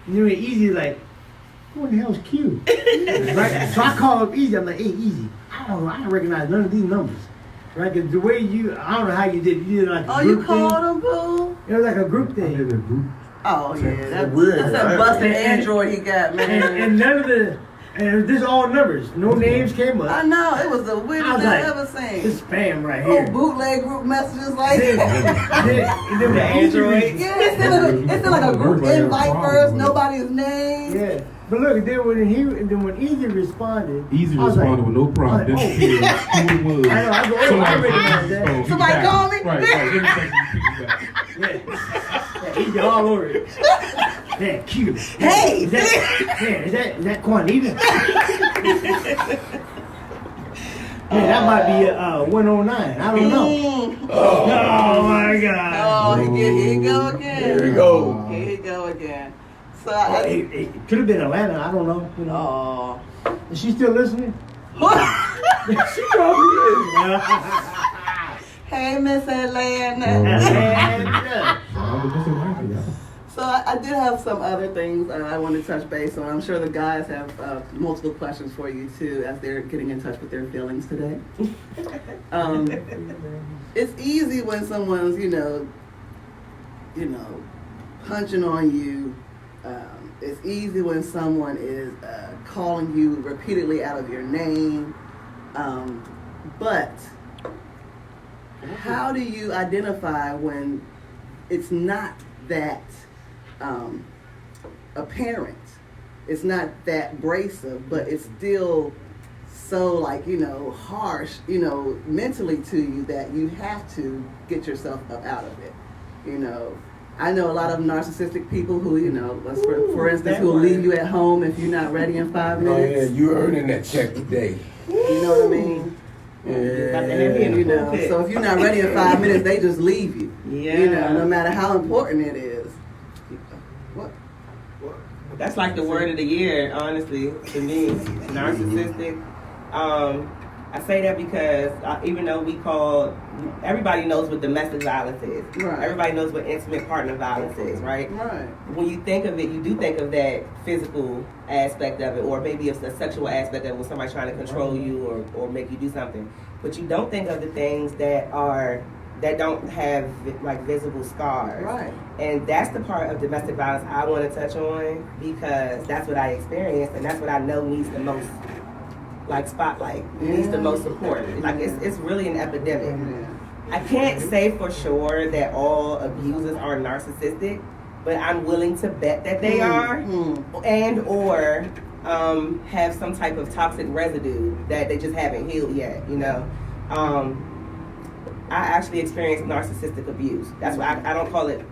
You know, Easy like, who in the hell's Q? Right? So I call up Easy. I'm like, hey, Easy. I don't know. I don't recognize none of these numbers. Right? Because the way I don't know how you did. You did like a group you called them, boo? It was like a group thing. I did a group. Oh yeah, that's weird. That's that busted Android he got, man. And none of the. And it was just all numbers. No names came up. I know. It was the weirdest thing I've ever seen. This spam right here. Oh, bootleg group messages like then the Android. Yeah, it's like a group invite first, nobody's name. Yeah. But look, then when Easy responded. Easy responded with no problem. Then who it was. I recognize that. Somebody call me? Right. Yeah, Easy all over it. Yeah, cute. Hey! Is that Juanita? Yeah, that might be 109. I don't know. Oh my God. Oh, here you go again. Here we go. Here you go again. So it could have been Atlanta. I don't know. You know. Oh. Is she still listening? She probably is. Hey, Miss Atlanta. So I did have some other things I want to touch base on. I'm sure the guys have multiple questions for you too as they're getting in touch with their feelings today. It's easy when someone's, punching on you. It's easy when someone is calling you repeatedly out of your name. But how do you identify when it's not that apparent, it's not that abrasive, but it's still so harsh, mentally to you that you have to get yourself up out of it. I know a lot of narcissistic people who, for instance, who will leave you at home if you're not ready in 5 minutes. Oh yeah, you're earning that check today. You know what I mean? Yeah. So if you're not ready in 5 minutes, they just leave you. Yeah. No matter how important it is. What? That's like the word of the year, honestly, to me. Narcissistic. I say that because even though everybody knows what domestic violence is. Right. Everybody knows what intimate partner violence is, right? Right. When you think of it, you do think of that physical aspect of it, or maybe it's a sexual aspect of it when somebody's trying to control you or make you do something. But you don't think of the things that don't have visible scars. Right. And that's the part of domestic violence I want to touch on because that's what I experienced and that's what I know needs the most spotlight, needs the most support. It's really an epidemic. I can't say for sure that all abusers are narcissistic, but I'm willing to bet that they are and or have some type of toxic residue that they just haven't healed yet, I actually experienced narcissistic abuse. That's why I don't call it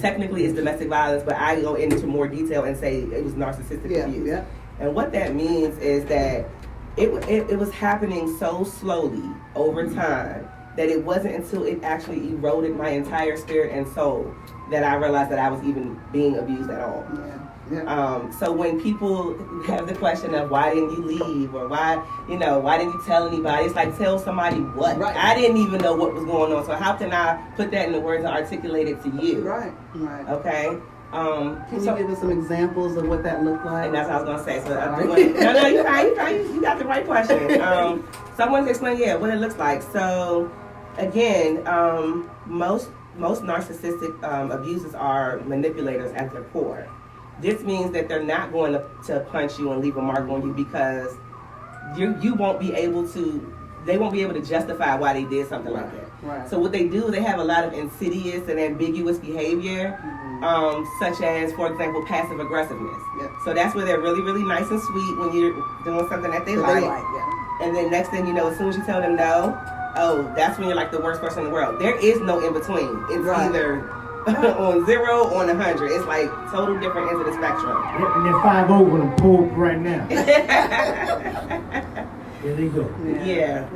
technically it's domestic violence, but I go into more detail and say it was narcissistic abuse. Yeah. And what that means is that it was happening so slowly over time that it wasn't until it actually eroded my entire spirit and soul that I realized that I was even being abused at all. Yeah. So when people have the question of why didn't you leave or why didn't you tell anybody, it's like tell somebody what? Right. I didn't even know what was going on. So how can I put that in the words and articulate it to you? Right. Okay. Can you give us some examples of what that looked like? And that's what I was gonna say. So no, you're fine. You got the right question. So I wanted to explain, what it looks like. So again, most narcissistic abusers are manipulators at their core. This means that they're not going to punch you and leave a mark on you because you won't be able to. They won't be able to justify why they did something like that. Right. So what they do, they have a lot of insidious and ambiguous behavior, such as, for example, passive aggressiveness. Yep. So that's where they're really, really nice and sweet when you're doing something that they like. And then next thing you know, as soon as you tell them no, that's when you're like the worst person in the world. There is no in between. It's either on 0 or on 100. It's like total different ends of the spectrum. And they're 5-0 when I'm pulled right now. There they go. Yeah.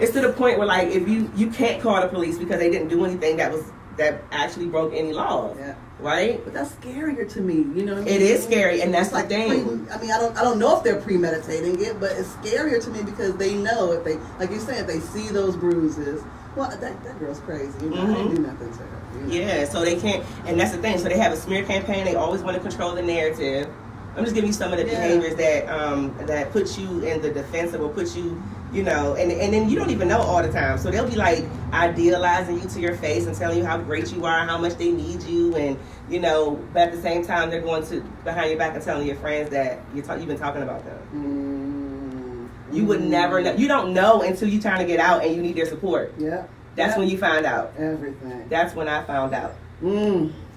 It's to the point where if you can't call the police because they didn't do anything that actually broke any laws. Yeah. Right? But that's scarier to me, you know what I mean? It is scary, and that's the thing. I don't know if they're premeditating it, but it's scarier to me because they know if they, like you're saying, if they see those bruises Well, that girl's crazy. You know, I didn't do nothing to her. You know? Yeah, so they can't, and that's the thing. So they have a smear campaign. They always want to control the narrative. I'm just giving you some of the behaviors that put you in the defensive or put you, you know, and then you don't even know all the time. So they'll be like idealizing you to your face and telling you how great you are, how much they need you, and you know, but at the same time they're going to behind your back and telling your friends that you've been talking about them. You would never know. You don't know until you're trying to get out and you need their support. Yeah. That's when you find out. Everything. That's when I found out.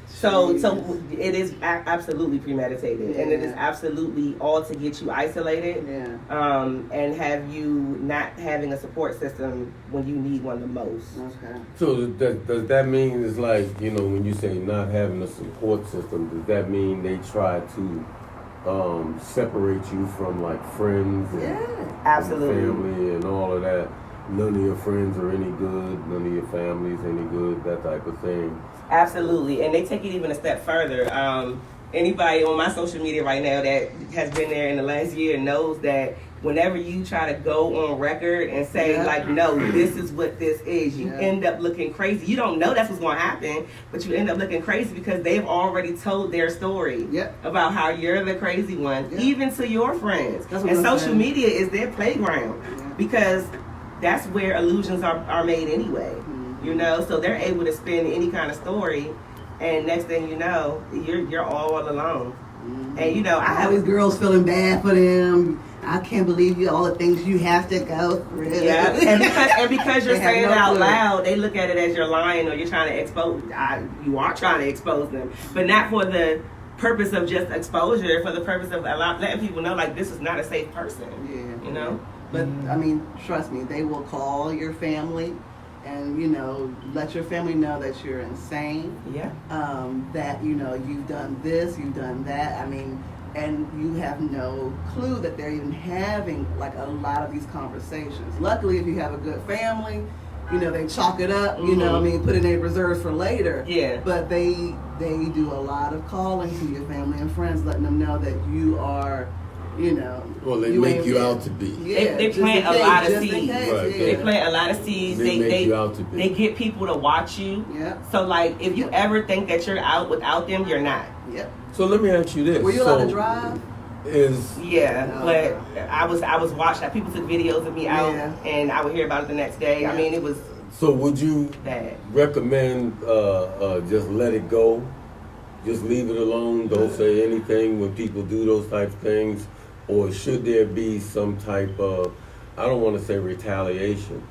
So it is absolutely premeditated, and it is absolutely all to get you isolated, and have you not having a support system when you need one the most. Okay. So does that mean it's like, you know, when you say not having a support system, does that mean they try to separate you from like friends and Absolutely. family and all of that? None of your friends are any good, none of your family's any good, that type of thing. Absolutely, and they take it even a step further. Anybody on my social media right now that has been there in the last year knows that whenever you try to go on record and say like, no, this is what this is, you end up looking crazy. You don't know that's what's going to happen, but you end up looking crazy because they've already told their story about how you're the crazy one, even to your friends. And social media is their playground because that's where illusions are made anyway. You know, so they're able to spin any kind of story, and next thing you know, you're all alone. And you know, I have these girls feeling bad for them. I can't believe you all the things you have to go through. Yeah, and because you're saying it out loud, they look at it as you're lying or you're trying to expose. You are trying to expose them, but not for the purpose of just exposure. For the purpose of letting people know, like, this is not a safe person. Yeah, you know. But I mean, trust me, they will call your family. And, you know, let your family know that you're insane. Yeah. That, you know, you've done this, you've done that. I mean, and you have no clue that they're even having, like, a lot of these conversations. Luckily, if you have a good family, you know, they chalk it up, you know, I mean, put it in reserves for later. Yeah. But they do a lot of calling to your family and friends, letting them know that you are, you know. Well, they make you out to be. Yeah, they plant a lot of seeds. They plant a lot of seeds. They make you out to be. They get people to watch you. Yeah. So, like, if you ever think that you're out without them, you're not. Yep. So let me ask you this. Were you allowed to drive? But I was watching. People took videos of me out, and I would hear about it the next day. I mean, it was. So would you recommend just let it go? Just leave it alone. Don't say anything when people do those types of things. Or should there be some type of, I don't want to say retaliation,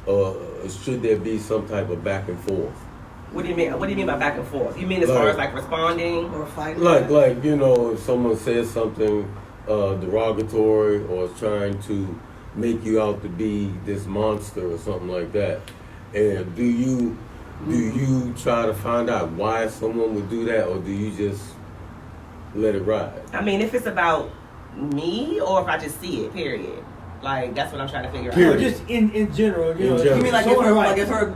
should there be some type of back and forth? What do you mean? What do you mean by back and forth? You mean as far as like responding or fighting? Like you know, if someone says something derogatory or is trying to make you out to be this monster or something like that, and do you try to find out why someone would do that, or do you just let it ride? I mean, if it's about me or if I just see it, period. Like, that's what I'm trying to figure out. No, just in general, you know. You mean like if her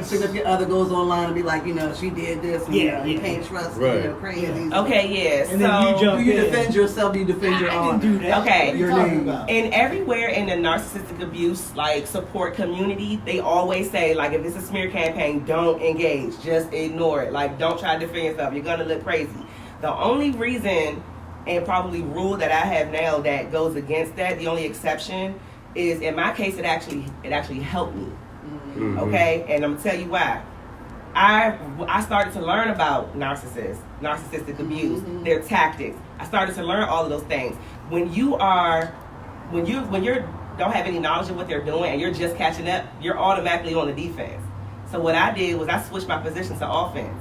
significant other goes online and be like, you know, she did this, and, you know, you can't trust, you know, crazy. Okay, yes. And then you jump in. Do you defend yourself? Do you defend your honor? I didn't do that. Okay. Your name. And everywhere in the narcissistic abuse, like, support community, they always say, like, if it's a smear campaign, don't engage. Just ignore it. Like, don't try to defend yourself. You're going to look crazy. The only reason and probably rule that I have now that goes against that, the only exception is, in my case, it actually helped me. Mm-hmm. Okay, and I'm gonna tell you why. I started to learn about narcissistic abuse, their tactics. I started to learn all of those things. When you don't have any knowledge of what they're doing and you're just catching up, you're automatically on the defense. So what I did was I switched my position to offense.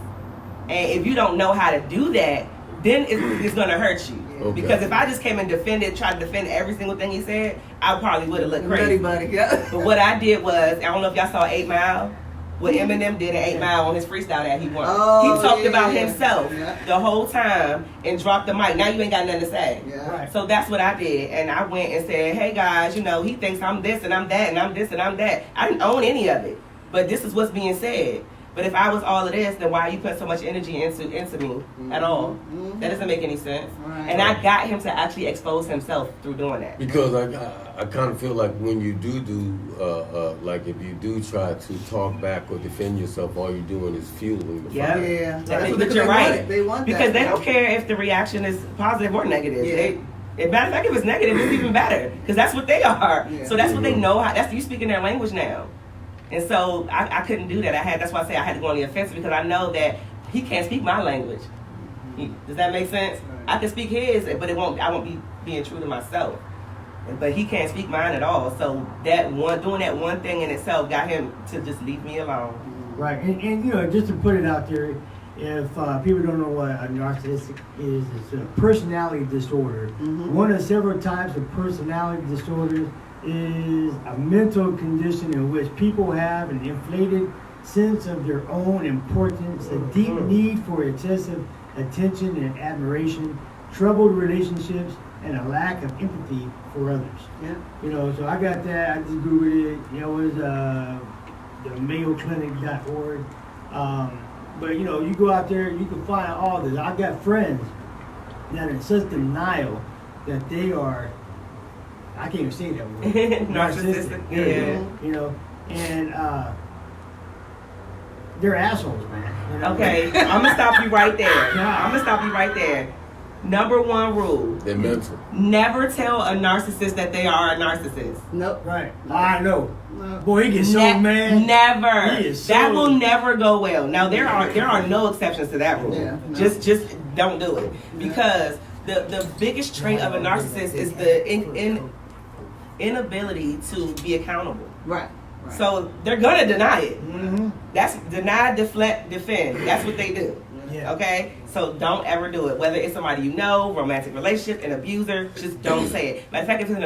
And if you don't know how to do that, then it's going to hurt you. Okay. Because if I just came and tried to defend every single thing he said, I probably would have looked crazy. But what I did was, I don't know if y'all saw 8 Mile. What Eminem did in 8 Mile on his freestyle that he won. He talked about himself the whole time and dropped the mic. Now you ain't got nothing to say. Yeah. Right. So that's what I did. And I went and said, hey guys, you know, he thinks I'm this and I'm that and I'm this and I'm that. I didn't own any of it. But this is what's being said. But if I was all of this, then why are you putting so much energy into me at all? That doesn't make any sense. Right. And I got him to actually expose himself through doing that. Because I kind of feel like when you do like if you do try to talk back or defend yourself, all you're doing is fueling the Yeah. fire. Yeah. But you're right. They want because that. they don't care if the reaction is positive or negative. Yeah. As a matter of fact, if it's negative, it's even better because that's what they are. Yeah. So that's what they know. That's you speaking their language now. And so I couldn't do that. That's why I say I had to go on the offensive because I know that he can't speak my language. Does that make sense? I can speak his, but I won't be being true to myself. But he can't speak mine at all. So doing that one thing in itself got him to just leave me alone. Right, and you know, just to put it out there, if people don't know what a narcissistic is, it's a personality disorder. One of several types of personality disorders is a mental condition in which people have an inflated sense of their own importance, a deep need for excessive attention and admiration, troubled relationships, and a lack of empathy for others. Yeah. You know, so I got that. I just Googled it. You know, it was the MayoClinic.org. But you know, you go out there, you can find all this. I got friends that are in such denial that they are, I can't even say that word. Narcissistic. Yeah. You know, and they're assholes, man. You know? Okay, I'm gonna stop you right there. Number one rule: They're mental. never tell a narcissist that they are a narcissist. Nope. Right. I know. No. Boy, he gets so mad. Never. He is so- That will never go well. Now there are no exceptions to that rule. Yeah, no. Just don't do it because the biggest trait of a narcissist is the inability to be accountable. Right. So they're gonna deny it. Mm-hmm. That's deny, deflect, defend. That's what they do. Yeah. Okay? So don't ever do it. Whether it's somebody you know, romantic relationship, an abuser, just don't say it. Matter of fact, if it's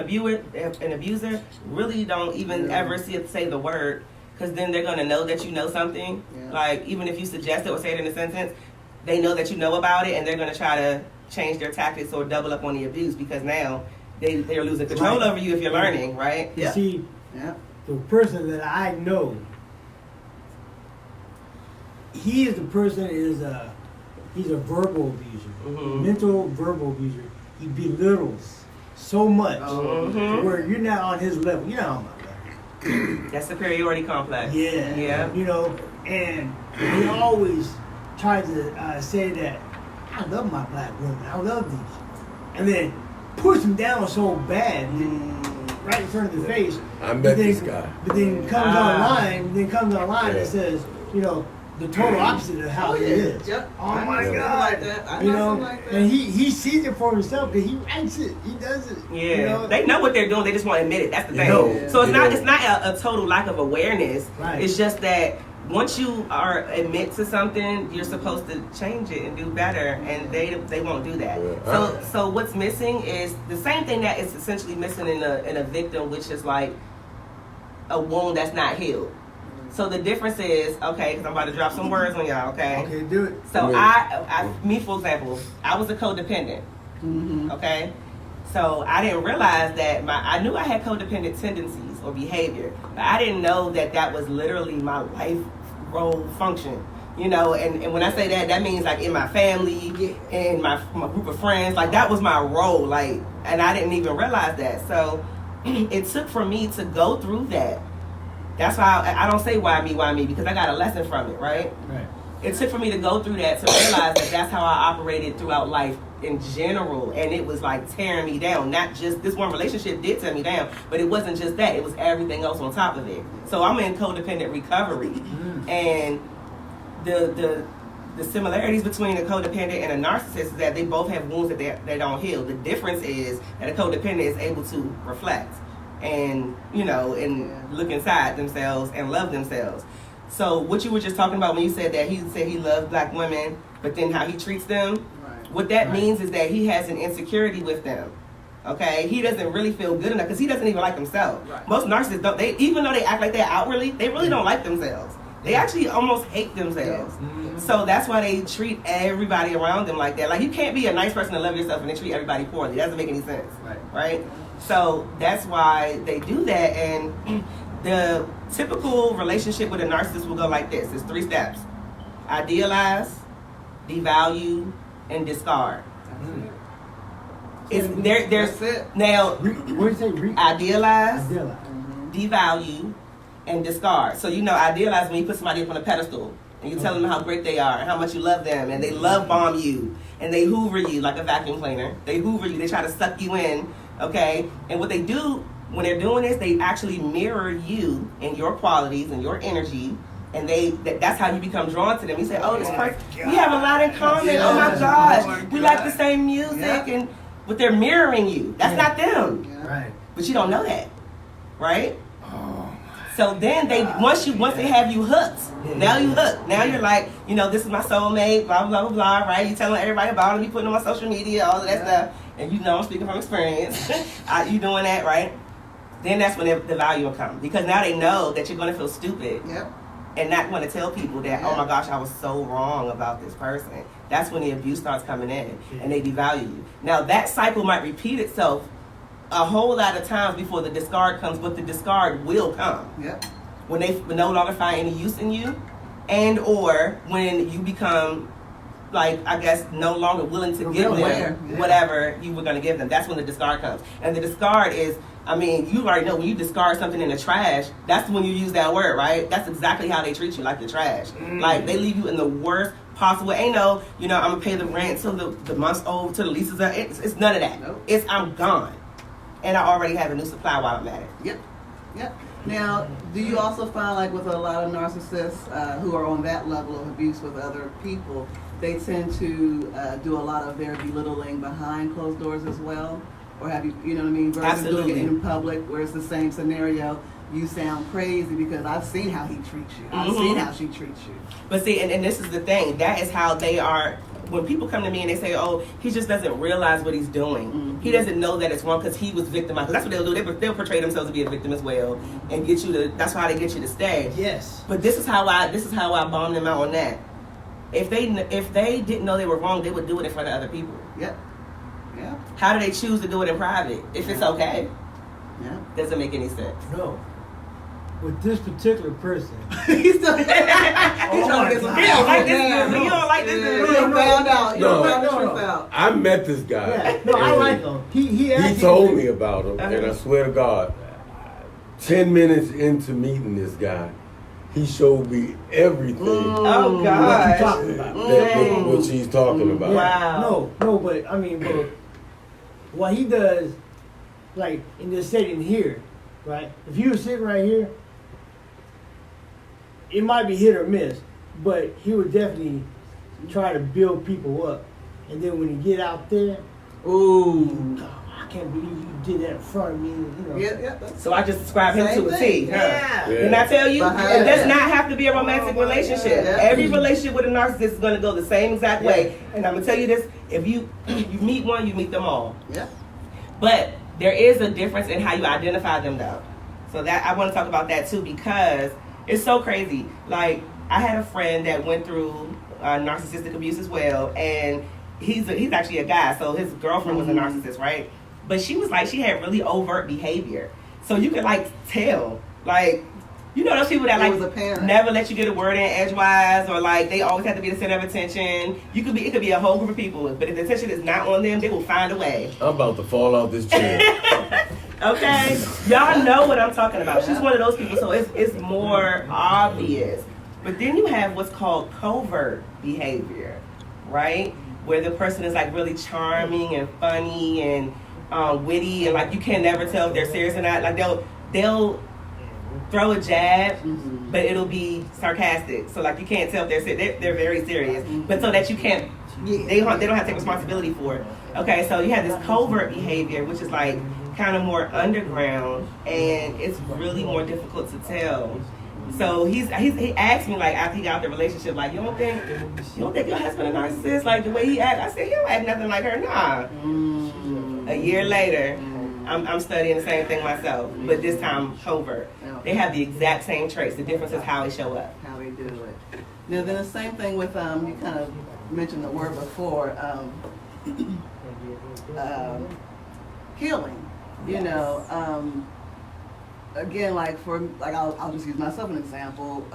an abuser, really don't even ever say the word, because then they're gonna know that you know something. Yeah. Like even if you suggest it or say it in a sentence, they know that you know about it, and they're gonna try to change their tactics or double up on the abuse because now they're losing control over you if you're learning, right? You see, Yeah. the person that I know, he is the person he's a verbal abuser, mental verbal abuser. He belittles so much to where you're not on his level. You're not on my level. That's superiority complex. Yeah. Yeah. You know, and he always tries to say that I love my black women. I love these, and then push them down so bad, right in front of the face. I met this guy. But then comes online. And says, you know, the total opposite of how he is. Yep. Oh my I know God. like that. I You know know, something like that. and he sees it for himself because he writes it. He does it. Yeah, You know? they know what they're doing. They just want to admit it. That's the thing. know. So it's Yeah. not a total lack of awareness. Right. It's just that once you admit to something, you're supposed to change it and do better, and they won't do that. Yeah. So what's missing is the same thing that is essentially missing in a victim, which is like a wound that's not healed. So the difference is, okay, because I'm about to drop some words on y'all, okay? Okay, do it. So Yeah. me for example, I was a codependent. Okay, so I didn't realize that I knew I had codependent tendencies or behavior, but I didn't know that was literally my life role function. You know, and when I say that means like in my family, in my group of friends, like that was my role, like, and I didn't even realize that. So it took for me to go through that. That's why I don't say why me, because I got a lesson from it, right? Right. It took for me to go through that to realize that that's how I operated throughout life in general, and it was like tearing me down. Not just this one relationship did tear me down, but it wasn't just that, it was everything else on top of it. So I'm in codependent recovery, and the similarities between a codependent and a narcissist is that they both have wounds that they don't heal. The difference is that a codependent is able to reflect and, you know, and look inside themselves and love themselves. So what you were just talking about when you said that he said he loves black women, but then how he treats them, what that means is that he has an insecurity with them. Okay, he doesn't really feel good enough because he doesn't even like himself. Most narcissists don't. Even though they act like that outwardly, they really don't like themselves. They actually almost hate themselves. So that's why they treat everybody around them like that. Like, you can't be a nice person and love yourself and then treat everybody poorly. That doesn't make any sense. Right? So that's why they do that. And the typical relationship with a narcissist will go like this. It's 3 steps: idealize, devalue, and discard. There's That's it. now What do you say? idealize, Idealize. devalue, and discard. So idealize when you put somebody up on a pedestal and you tell them how great they are and how much you love them, and they love bomb you and they hoover you like a vacuum cleaner. They hoover you. They try to suck you in. Okay, and what they do when they're doing this, they actually mirror you and your qualities and your energy. And that's how you become drawn to them. You say, oh, this person, we have a lot in common. Oh my gosh, we like the same music, but they're mirroring you. That's not them. Right. But you don't know that, right? So then once they have you hooked, now you hooked. Now you're like, this is my soulmate, blah blah blah blah, right? You telling everybody about it, you putting it on my social media, all of that stuff, and I'm speaking from experience. You doing that, right? Then that's when the value will come, because now they know that you're going to feel stupid. Yep. And not want to tell people that, oh my gosh, I was so wrong about this person. That's when the abuse starts coming in, and they devalue you. Now that cycle might repeat itself a whole lot of times before the discard comes, but the discard will come. Yep. When they no longer find any use in you, and or when you become, like, I guess, no longer willing to give them whatever you were going to give them. That's when the discard comes. And the discard is, you already know when you discard something in the trash, that's when you use that word, right? That's exactly how they treat you, like the trash. Like, they leave you in the worst possible. Ain't no, I'm going to pay the rent till the month's over, till the lease is up. It's none of that. Nope. It's, I'm gone. And I already have a new supply while I'm at it. Yep. Now, do you also find, like, with a lot of narcissists who are on that level of abuse with other people, they tend to do a lot of their belittling behind closed doors as well? Or have you, you know what I mean, versus doing it in public where it's the same scenario? You sound crazy because I've seen how he treats you. I've seen how she treats you. But see, and this is the thing. That is how they are. When people come to me and they say, oh, he just doesn't realize what he's doing. He doesn't know that it's wrong because he was victimized. Because that's what they'll do. They'll portray themselves to be a victim as well and get you to, that's how they get you to stay. Yes. But this is how I bomb them out on that. If they didn't know they were wrong, they would do it in front of other people. Yep. Yeah. How do they choose to do it in private if it's okay? Yeah. Doesn't make any sense. No. With this particular person. He's still he's trying to get some You don't like this dude. You don't like this dude. You found out. You No. found the truth out. I met this guy. Yeah. No, I like him. He told me about him, and I swear to God, 10 minutes into meeting this guy, he showed me everything Oh, what God. you talking about. what she's talking about. Wow. No, but what he does, like in this setting here, right? If you were sitting right here, it might be hit or miss, but he would definitely try to build people up. And then when you get out there, Ooh. I can't believe you did that in front of me. Yeah. So I just describe him Same to a thing. T. Yeah. Didn't I tell you? Behind It does that. not have to be a romantic relationship. Yeah. Every relationship with a narcissist is going to go the same exact way. And I'm going to tell you this, if you meet one, you meet them all. Yeah. But there is a difference in how you identify them, though. So that I want to talk about that too, because it's so crazy. Like, I had a friend that went through narcissistic abuse as well, and he's actually a guy, so his girlfriend was a narcissist, right? But she was like, she had really overt behavior, so you could like tell, like, those people that It was like apparent. never let you get a word in edgewise, or like they always have to be the center of attention. It could be a whole group of people, but if the attention is not on them, they will find a way. I'm about to fall off this chair. Okay, y'all know what I'm talking about. She's one of those people, so it's more obvious. But then you have what's called covert behavior, right? Where the person is like really charming and funny and witty, and like you can never tell if they're serious or not. Like they'll throw a jab, but it'll be sarcastic. So like you can't tell if they're serious. They're very serious, but so that you can't. They don't have to take responsibility for it. Okay, so you have this covert behavior, which is like kind of more underground, and it's really more difficult to tell. So he asked me, like, after he got out the relationship, like, you don't think your husband a narcissist? Like the way he act? I said, he don't act nothing like her. Nah. A year later, I'm studying the same thing myself, but this time covert. They have the exact same traits. The difference is how they show up. How they do it. Now, then the same thing with you kind of mentioned the word before, healing. again, like I'll just use myself as an example.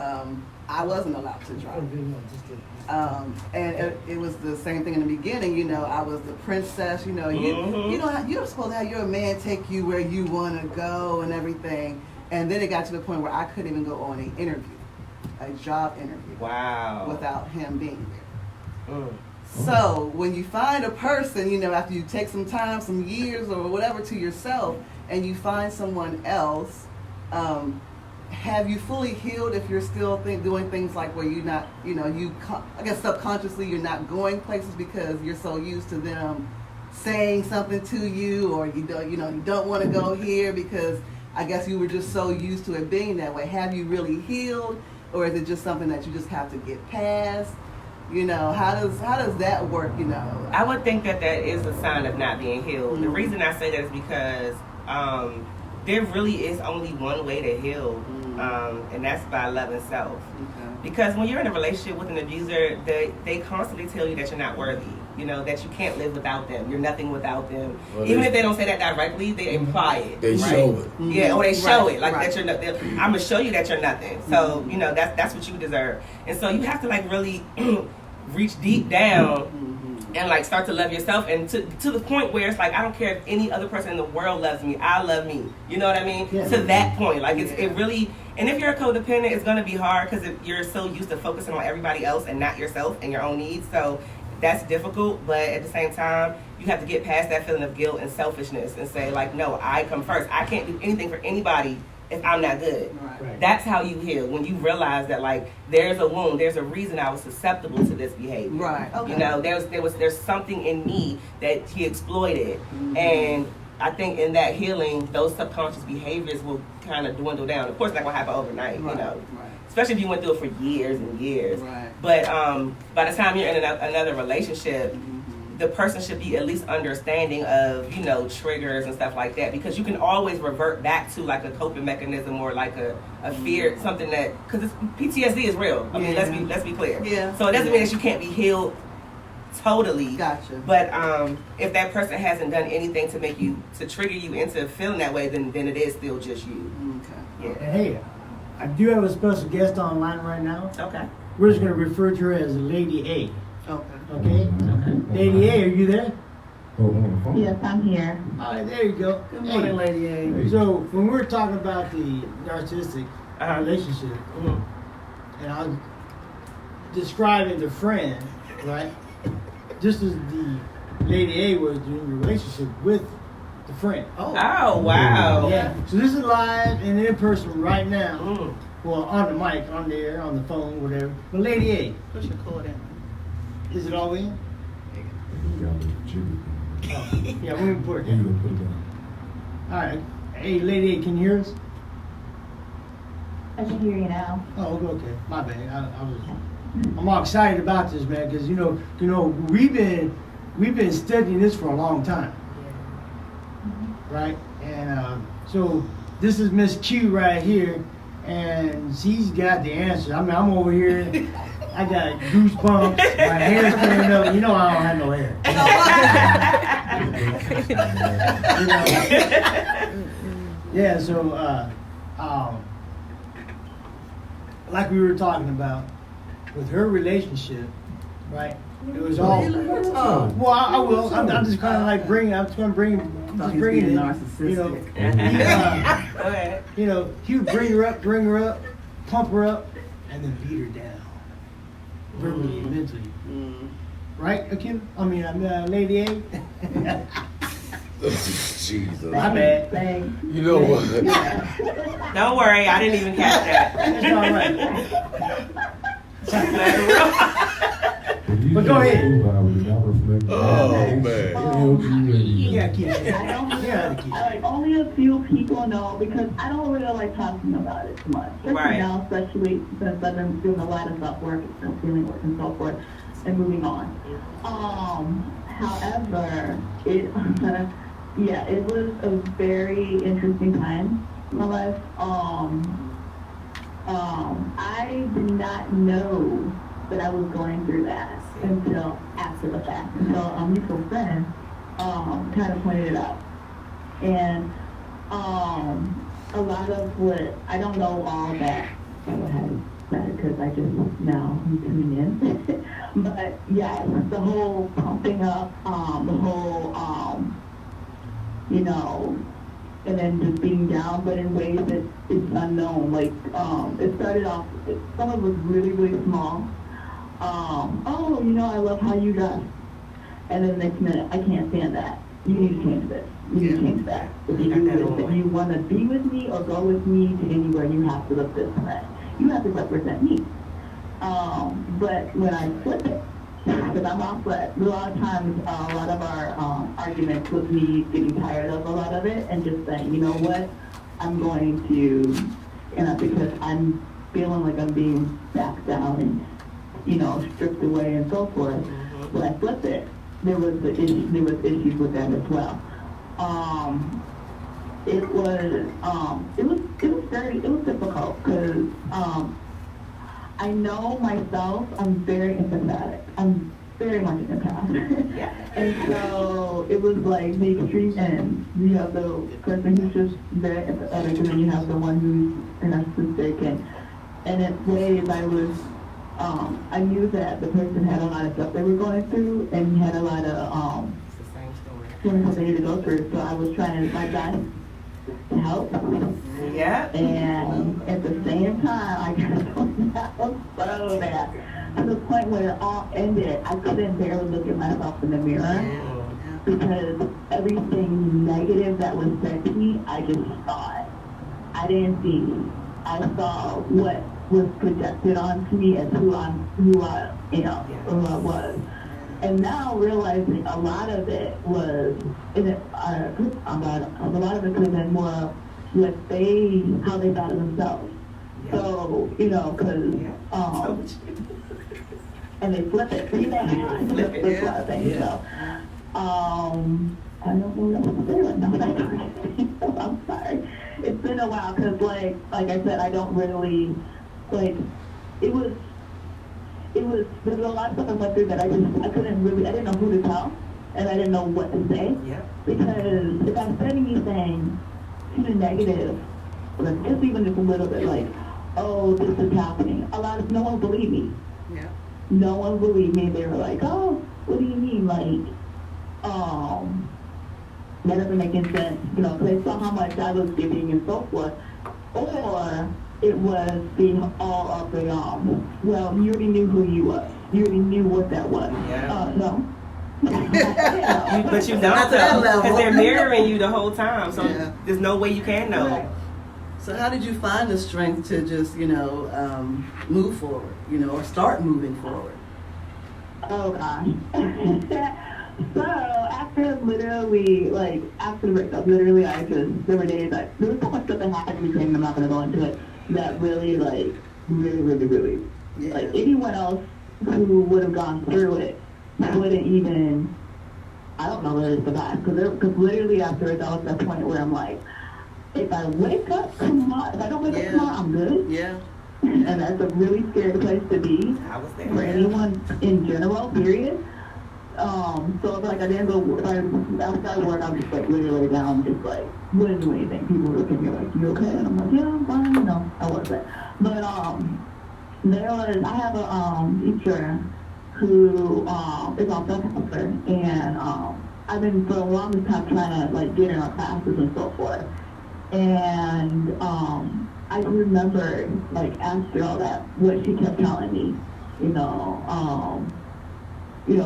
I wasn't allowed to drive. And it was the same thing in the beginning. You know, I was the princess. You know, you're supposed to have your man take you where you want to go and everything. And then it got to the point where I couldn't even go on an interview, a job interview. Wow. Without him being there. So when you find a person, you know, after you take some time, some years or whatever to yourself, and you find someone else, have you fully healed if you're still doing things like where you're not, you know, I guess subconsciously you're not going places because you're so used to them saying something to you, or you don't want to go here because I guess you were just so used to it being that way. Have you really healed, or is it just something that you just have to get past? You know, how does that work? You know, I would think that is a sign of not being healed. Mm-hmm. The reason I say that is because there really is only one way to heal, and that's by loving self. Okay. Because when you're in a relationship with an abuser, they constantly tell you that you're not worthy. You know, that you can't live without them. You're nothing without them. Well, even if they don't say that directly, they imply it. They show it. Yeah, or they show it. Like that you're nothing. I'm going to show you that you're nothing. So, you know, that's what you deserve. And so you have to like really reach deep down and like start to love yourself, and to the point where it's like, I don't care if any other person in the world loves me, I love me. You know what I mean? Yeah. To that point. Like it really, and if you're a codependent, it's going to be hard because you're so used to focusing on everybody else and not yourself and your own needs. So that's difficult, but at the same time, you have to get past that feeling of guilt and selfishness and say, like, no, I come first. I can't do anything for anybody if I'm not good. Right. That's how you heal, when you realize that, like, there's a wound, there's a reason I was susceptible to this behavior. Right. Okay. You know, there's something in me that he exploited, and I think in that healing, those subconscious behaviors will kind of dwindle down. Of course, it's not gonna happen overnight, you know. Right. Especially if you went through it for years and years. Right. But by the time you're in another relationship, the person should be at least understanding of, you know, triggers and stuff like that, because you can always revert back to like a coping mechanism or like a fear, something that, because PTSD is real. I mean, let's be clear. Yeah. So it doesn't mean that you can't be healed totally. Gotcha. But if that person hasn't done anything to trigger you into feeling that way, then it is still just you. Okay. Yeah. Hey, I do have a special guest online right now. Okay. We're just going to refer to her as Lady A. Okay. Lady A, are you there? Yes, I'm here. All right, there you go. Good morning, Lady A. So when we're talking about the narcissistic relationship, and I was describing the friend, right? Just as the Lady A was doing the relationship with the friend. Oh, wow. Yeah. So this is live and in person right now. Well, on the mic, on the air, on the phone, whatever. But Lady A, push your cord in. Is it all in? Yeah, we're going to put it down. All right. Hey, Lady A, can you hear us? I can hear you now. Oh, okay. My bad. I'm all excited about this, man, because you know, we've been studying this for a long time, right? And so this is Miss Q right here, and she's got the answer. I mean, I'm over here. I got goosebumps. My hair's standing up. You know I don't have no hair. Yeah. So, like we were talking about, with her relationship, right? It was all. Well, I will. I'm just kind of like bringing. I'm just going to bring it. Narcissistic. You know, he would bring her up, pump her up, and then beat her down, verbally and mentally. Right, Akim? I mean, Lady A. Jesus. My bad. You know what? Don't worry, I didn't even catch that. That's all right. But go ahead. Oh, man. Yeah, keep it. Only a few people know, because I don't really like talking about it too much. Especially since I've been doing a lot of self-work and self-healing work and so forth and moving on. However, it was a very interesting time in my life. I did not know that I was going through that until after the fact, until a mutual friend kind of pointed it out. And a lot of what, I don't know all that because I just now I'm tuning in. But yeah, the whole pumping up, the whole, you know, and then just being down, but in ways that it's unknown. Like, it started off, some of it was really, really small. Oh, you know, I love how you dress. And then the next minute, I can't stand that. You need to change this. You need to change that. If you want to be with me or go with me to anywhere, you have to look this way. You have to represent me. But when I flip it, because I'm off flip, a lot of times, a lot of our arguments with me getting tired of a lot of it and just saying, you know what, I'm going to, because I'm feeling like I'm being backed down and, you know, stripped away and so forth. When I flip it, there was issues with that as well. It was difficult because I know myself, I'm very empathetic. I'm very much an empath. Yeah. And so it was like the extreme end. You have the person who's just very empathetic, and then you have the one who's narcissistic. And in ways I knew that the person had a lot of stuff they were going through and had a lot of It's the same story. things they needed to go through. So I was trying my best to help. Yeah. And at the same time, I got going down so bad to the point where it all ended. I couldn't barely look at myself in the mirror because everything negative that was said to me, I just saw it. I didn't see me. I saw what was projected onto me as who I was. And now realizing a lot of it was, a lot of it could have been more of what how they thought of themselves. Yeah. So, because, and they flip it. You know, Flip it, that's a lot of things. So, I don't know what to say right now. I'm sorry. It's been a while because, like I said, I don't really, there's a lot of stuff I went through that I didn't know who to tell, and I didn't know what to say. Yeah. Because if I said anything too negative, like just even just a little bit, like, oh, this is happening, no one believed me. Yeah. No one believed me. They were like, oh, what do you mean? Like, that doesn't make any sense, because they saw how much I was giving and so forth. Or it was being all of the, well, you already knew who you were. You already knew what that was. Yeah. No. But you don't Not to that know, level. because they're mirroring you the whole time, so Yeah. there's no way you can know. Right. So how did you find the strength to just, move forward, or start moving forward? Oh gosh. So after the breakup, there were days there was so much stuff that happened between them, I'm not gonna go into it, that really, really, Yeah. like anyone else who would have gone through it wouldn't even, I don't know whether it's survive, because literally afterwards I was at that point where I'm like, if I wake up tomorrow, if I don't wake up tomorrow, I'm good. Yeah. And that's a really scary place to be I was there. for anyone in general, period. So if I didn't go, outside work, I'm just literally down, just wouldn't do anything. People would look at me like, you okay? And I'm like, yeah, I'm fine. No, I wasn't. But I have a teacher who is also a counselor, and I've been for the longest time trying to get in our classes and so forth. And I remember after all that, what she kept telling me,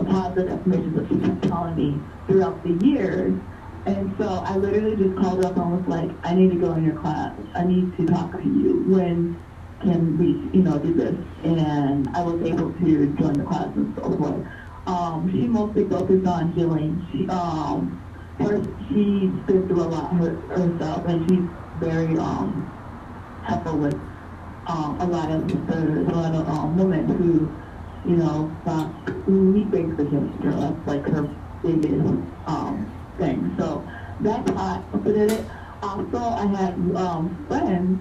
positive affirmations that she kept telling me throughout the years. And so I literally just called up and was like, I need to go in your class. I need to talk to you. When can we, do this? And I was able to join the class and so forth. She mostly focused on healing. She's been through a lot herself, and she's very helpful with a lot of women who, who need things for healing. That's her biggest thing. So that's how I did it. Also, I had friends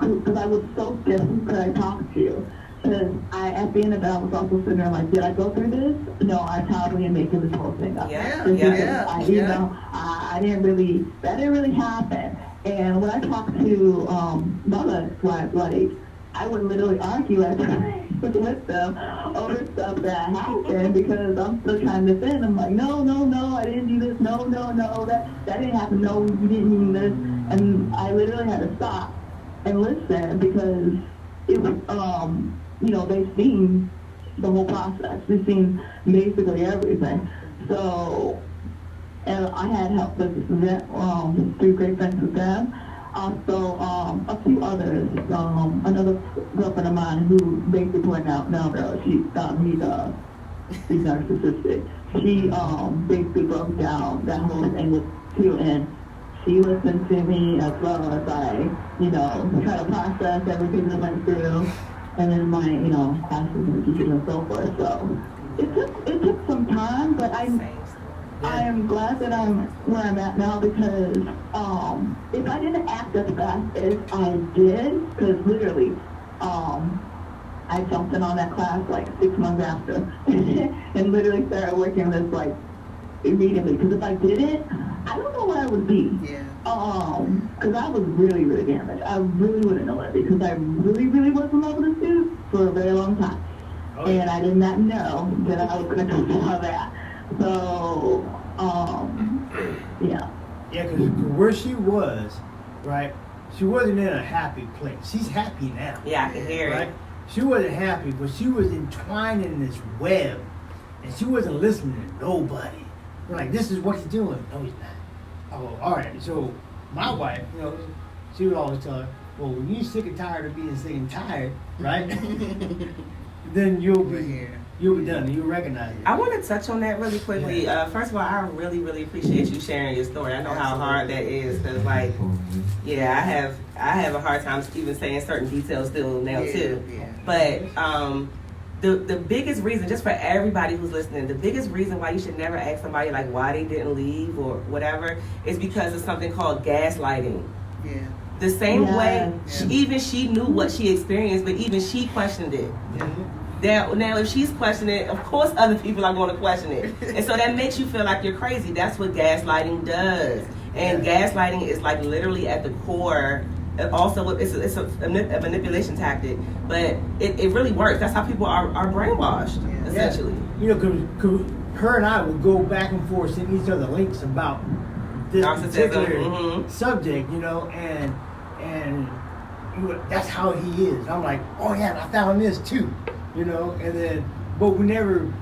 because I was so scared who could I talk to. Because at the end of it, I was also sitting there like, did I go through this? No, I probably am making this whole thing up. Yeah, I didn't really, that didn't really happen. And when I talk to mother wives, like, I would literally argue at times with them over stuff that happened because I'm still trying to defend. I'm like, no, I didn't do this. No, that didn't happen. No, you didn't mean this. And I literally had to stop and listen because it was, they've seen the whole process. They've seen basically everything. So, and I had help with them, through great friends with them. Also, a few others. Another girlfriend of mine who basically pointed out, no, he's narcissistic. She basically broke down that whole thing with you, and she listened to me as well as I, try to process everything that I went through, and then my, classes and teachers and so forth. So it took some time, but I am glad that I'm where I'm at now because if I didn't act as fast as I did, because literally I jumped in on that class like 6 months after and literally started working this like immediately. Because if I didn't, I don't know where I would be. Yeah. Because I was really, really damaged. I really wouldn't know it because I really, really was in love with this dude for a very long time. Oh, yeah. And I did not know that I was going to go through all that. So, yeah. Yeah, because where she was, right, she wasn't in a happy place. She's happy now. Yeah, I can hear right? it. She wasn't happy, but she was entwined in this web, and she wasn't listening to nobody. Like, this is what he's doing. No, he's not. Oh, all right. So, my wife, she would always tell her, well, when you're sick and tired of being sick and tired, right, then you'll be done. You'll recognize it. I want to touch on that really quickly. Yeah. First of all, I really, really appreciate you sharing your story. I know how hard that is because, like, yeah, I have a hard time even saying certain details still now too. Yeah. But the biggest reason, just for everybody who's listening, the biggest reason why you should never ask somebody like why they didn't leave or whatever is because of something called gaslighting. Yeah. The same way, Yeah. she knew what she experienced, but even she questioned it. Now, if she's questioning it, of course other people are going to question it. And so that makes you feel like you're crazy. That's what gaslighting does. And gaslighting is like literally at the core. Also, it's a manipulation tactic, but it really works. That's how people are brainwashed, essentially. Yeah. Because her and I would go back and forth, send each other links about this particular subject, and that's how he is. I'm like, oh yeah, I found this too. And then, but we never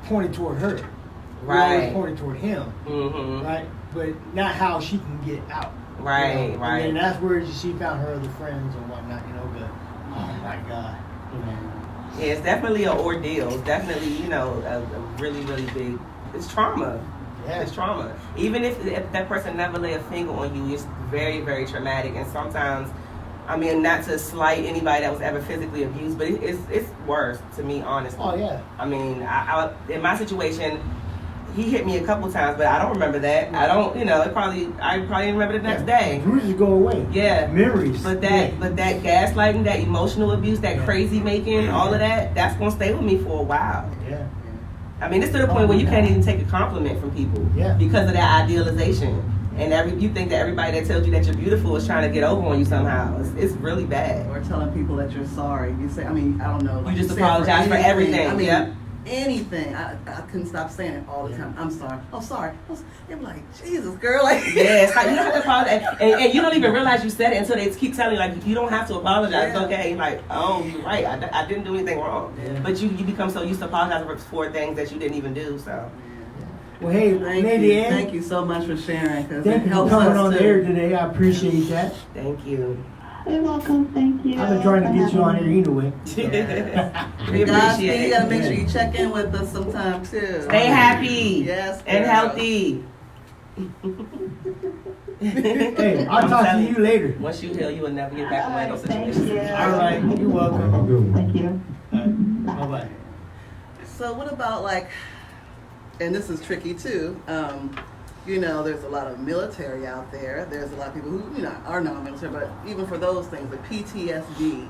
pointed toward her. Right. We always pointed toward him. Right. But not how she can get out. Right. Right. And that's where she found her other friends and whatnot. But oh my God. Yeah, it's definitely an ordeal. It's definitely a really, really big. It's trauma. Yeah. It's trauma. Even if that person never lay a finger on you, it's very, very traumatic. And sometimes, I mean, not to slight anybody that was ever physically abused, but it's worse to me, honestly. Oh yeah. I mean, I in my situation, he hit me a couple times, but I don't remember that. I don't, I probably didn't remember the next day. Bruises go away. Yeah. Memories. But that gaslighting, that emotional abuse, that crazy making, all of that's gonna stay with me for a while. Yeah. I mean, it's to the point where you can't even take a compliment from people because of that idealization. And you think that everybody that tells you that you're beautiful is trying to get over on you somehow. It's really bad. Or telling people that you're sorry. You say, I don't know. You just apologize for everything. Anything. I couldn't stop saying it all the time. I'm sorry. Oh, sorry. They're like, Jesus, girl. Like, yeah, it's like you don't have to apologize. And you don't even realize you said it until they keep telling you, like, you don't have to apologize. It's okay. Like, oh, you're right. I didn't do anything wrong. Yeah. But you become so used to apologizing for things that you didn't even do, so. Well, hey, thank you so much for sharing. Thank you for coming on the air today. I appreciate that. Thank you. You're welcome. Thank you. I've been trying to get you on here anyway. We appreciate it. You gotta make sure you check in with us sometime too. Stay happy. Yes. And healthy. Hey, I'll talk to you later. Once you heal, you will never get back in those situations. Thank you. All right. You're welcome. Thank you. Bye bye. So what about and this is tricky too. There's a lot of military out there. There's a lot of people who, are non-military, but even for those things, the PTSD,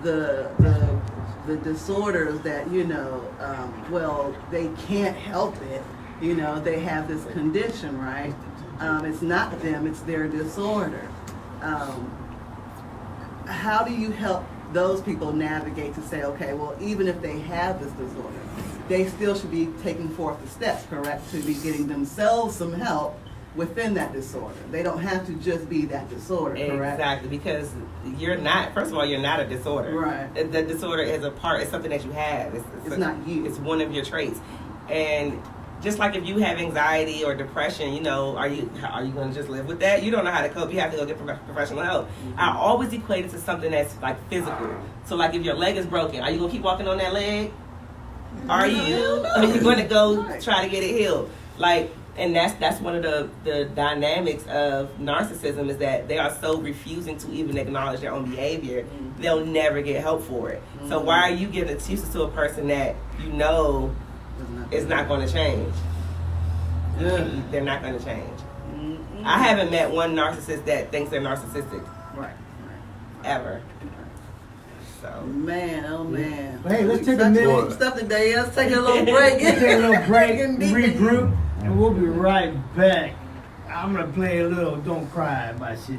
the disorders that, they can't help it, You know, they have this condition, right? It's not them, it's their disorder. How do you help those people navigate to say, okay, well, even if they have this disorder, they still should be taking forth the steps, correct, to be getting themselves some help within that disorder. They don't have to just be that disorder, correct? Exactly, because you're not, first of all, you're not a disorder. Right. The disorder is a part, it's something that you have. It's not you. It's one of your traits. And just like if you have anxiety or depression, you know, are you going to just live with that? You don't know how to cope. You have to go get professional help. I always equate it to something that's like physical. So like if your leg is broken, are you going to keep walking on that leg? Are you going to go try to get it healed? Like, and that's one of the dynamics of narcissism is that they are so refusing to even acknowledge their own behavior. They'll never get help for it. So why are you giving excuses to a person that you know is not going to change? They're not going to change. I haven't met one narcissist that thinks they're narcissistic. Right. Ever. So. Man, oh man. Hey, let's take a minute. Stuff today. Let's take a little break. Let's take a little break, regroup, and we'll be right back. I'm gonna play a little "Don't Cry" by Sid.